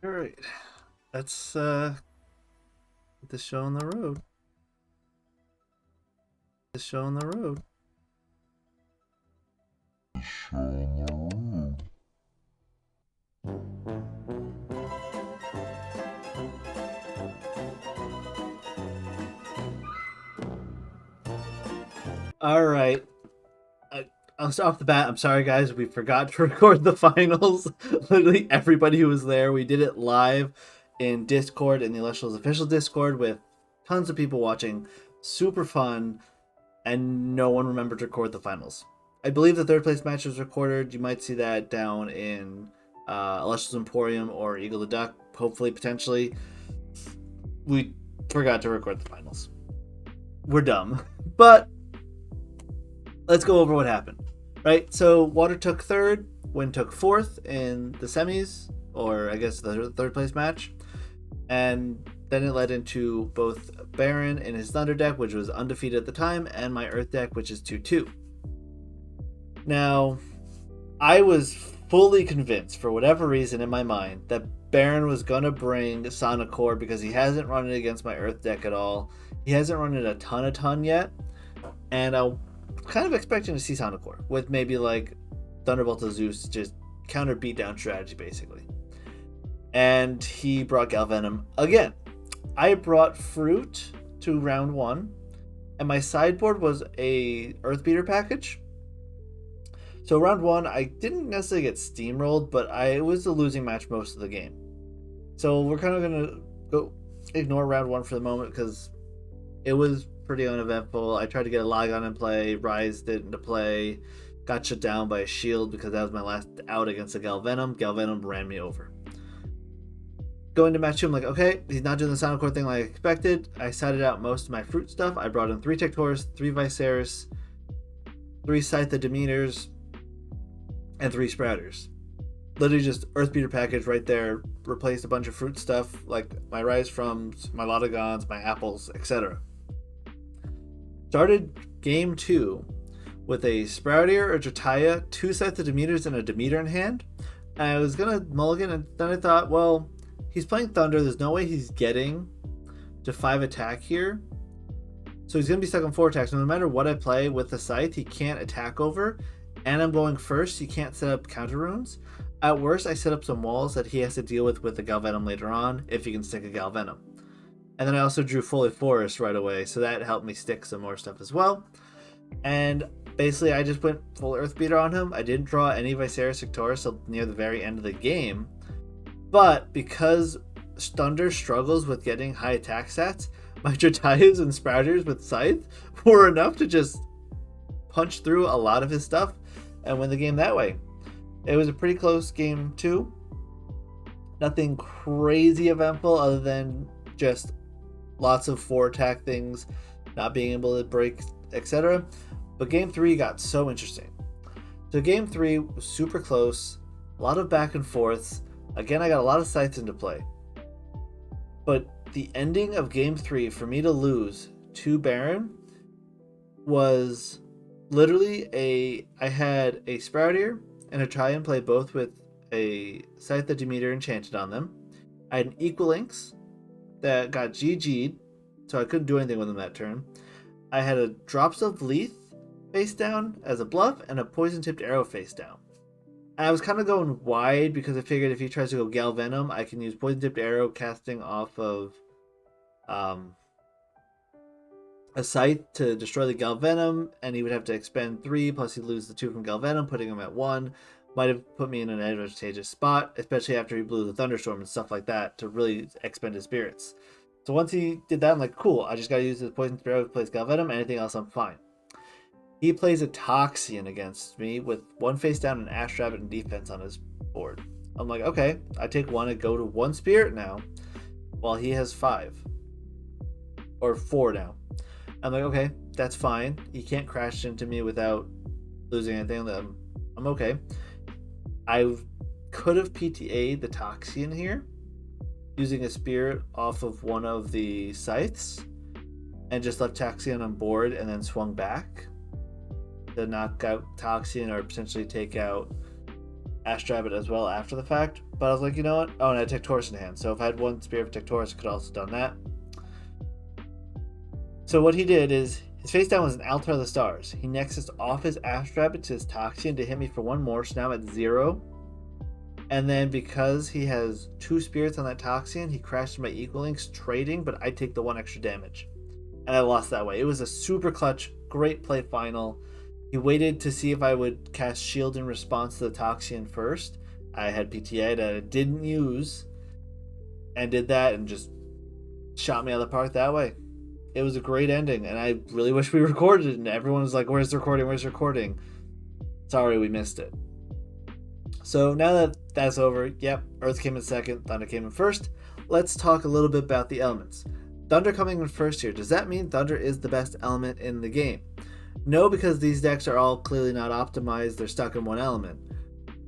All right, let's get the show on the road. The show on the road. All right. Off the bat, I'm sorry, guys. We forgot to record the finals. Literally, everybody who was there. We did it live in Discord, in the Elestrals official Discord, with tons of people watching. Super fun, and no one remembered to record the finals. I believe the third place match was recorded. You might see that down in Elestrals Emporium or Eagle the Duck, hopefully, potentially. We forgot to record the finals. We're dumb. But let's go over what happened. Right, so Water took third, Wind took fourth in the semis, or I guess the third place match. And then it led into both Baron in his Thunder deck, which was undefeated at the time, and my Earth deck, which is 2-2. Now, I was fully convinced, for whatever reason in my mind, that Baron was going to bring Sonic Core because he hasn't run it against my Earth deck at all. He hasn't run it a ton yet. And I kind of expecting to see Sonic Core with maybe like Thunderbolt of Zeus, just counter beatdown strategy basically. And he brought Galvenom again. I brought Fruit to round one, and my sideboard was a Earth Beater package. So round one, I didn't necessarily get steamrolled, but it was a losing match most of the game. So we're kind of gonna go ignore round one for the moment because it was pretty uneventful. I tried to get a Logon in play, Rise didn't into play, got shut down by a shield because that was my last out against the Galvenom. Galvenom ran me over. Going to match 2, I'm like, okay, he's not doing the Sonic Core thing like I expected. I sided out most of my fruit stuff. I brought in 3 Tectorus, 3 Viserys, 3 Scythe of Demeters, and 3 Sprouters. Literally just Earth Beater package right there. Replaced a bunch of fruit stuff like my Rise Froms, my Lodogons, my Apples, etc. Started game 2 with a Sproutier, a Jotaya, 2 Scythe of Demeters, and a Demeter in hand. And I was gonna mulligan, and then I thought, well, he's playing Thunder. There's no way he's getting to 5 attack here. So he's gonna be stuck on 4 attacks. So no matter what I play with the Scythe, he can't attack over. And I'm going first, he can't set up counter runes. At worst, I set up some walls that he has to deal with the Galvenom later on, if he can stick a Galvenom. And then I also drew Fully Forest right away, so that helped me stick some more stuff as well. And basically, I just went full Earth Beater on him. I didn't draw any Viserys Victoris till near the very end of the game. But because Thunder struggles with getting high attack stats, my Jotayas and Sprouters with Scythe were enough to just punch through a lot of his stuff and win the game that way. It was a pretty close game too. Nothing crazy eventful other than just lots of 4 attack things, not being able to break, etc. But game 3 got so interesting. So game 3 was super close, a lot of back and forths. Again, I got a lot of Scythes into play. But the ending of game 3 for me to lose to Baron was literally I had a Sproutier and a Try and play both with a Scythe of Demeter enchanted on them. I had an Equalinx that got GG'd, so I couldn't do anything with him that turn. I had a Drops of Leaf face down as a bluff and a Poison Tipped Arrow face down. And I was kind of going wide because I figured if he tries to go Galvenom, I can use Poison Tipped Arrow casting off of a Scythe to destroy the Galvenom, and he would have to expend 3, plus he'd lose the 2 from Galvenom, putting him at 1. Might have put me in an advantageous spot, especially after he blew the Thunderstorm and stuff like that to really expend his spirits. So once he did that, I'm like, cool, I just gotta use his Poison Arrow to place Galvenom, anything else I'm fine. He plays a Toxian against me with 1 face down and Ash Rabbit and defense on his board. I'm like, okay, I take 1 and go to 1 spirit now, while he has 5. Or 4 now. I'm like, okay, that's fine. He can't crash into me without losing anything. I'm okay. I could have PTA'd the Toxian here, using a spirit off of one of the Scythes, and just left Toxian on board and then swung back to knock out Toxian or potentially take out Astrabbit as well after the fact. But I was like, you know what? Oh, and I had Tectorus in hand. So if I had one Spirit of Tectorus, I could also done that. So what he did is, his face down was an Altar of the Stars. He nexused off his Astrabbit to his Toxian to hit me for one more, so now I'm at 0. And then because he has 2 spirits on that Toxian, he crashed my Equal Links trading, but I take the 1 extra damage. And I lost that way. It was a super clutch, great play final. He waited to see if I would cast Shield in response to the Toxian first. I had PTA that I didn't use, and did that and just shot me out of the park that way. It was a great ending, and I really wish we recorded it, and everyone was like, where's the recording, where's the recording? Sorry, we missed it. So now that that's over, yep, Earth came in second, Thunder came in first. Let's talk a little bit about the elements. Thunder coming in first here. Does that mean Thunder is the best element in the game? No, because these decks are all clearly not optimized. They're stuck in one element.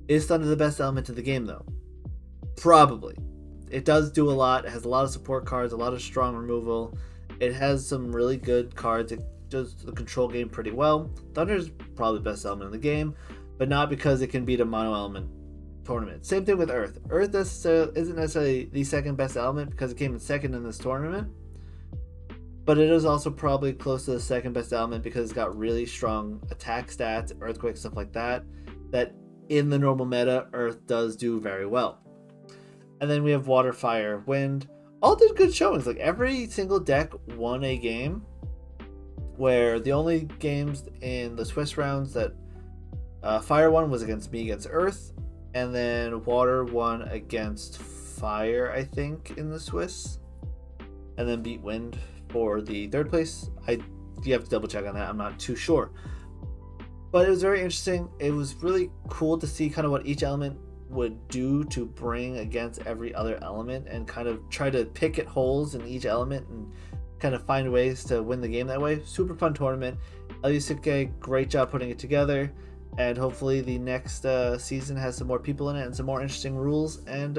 Is Thunder the best element in the game, though? Probably. It does do a lot. It has a lot of support cards, a lot of strong removal. It has some really good cards. It does the control game pretty well. Thunder is probably the best element in the game, but not because it can beat a mono element tournament. Same thing with Earth. Earth isn't necessarily the second best element because it came in second in this tournament, but it is also probably close to the second best element because it's got really strong attack stats, earthquake, stuff like that, that in the normal meta, Earth does do very well. And then we have Water, Fire, Wind. All did good showings. Like every single deck won a game, where the only games in the Swiss rounds that Fire won was against me against Earth, and then Water won against Fire, I think, in the Swiss, and then beat Wind for the third place. You have to double check on that. I'm not too sure. But it was very interesting. It was really cool to see kind of what each element would do to bring against every other element and kind of try to pick at holes in each element and kind of find ways to win the game that way. Super fun tournament. Elestralstcg, great job putting it together, and hopefully the next season has some more people in it and some more interesting rules. And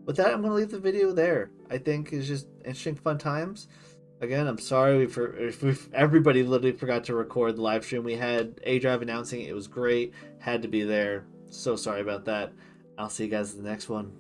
with that, I'm going to leave the video there. I think it's just interesting, fun times. Again, I'm sorry if everybody literally forgot to record the live stream. We had A-Drive announcing it. It was great. Had to be there. So sorry about that. I'll see you guys in the next one.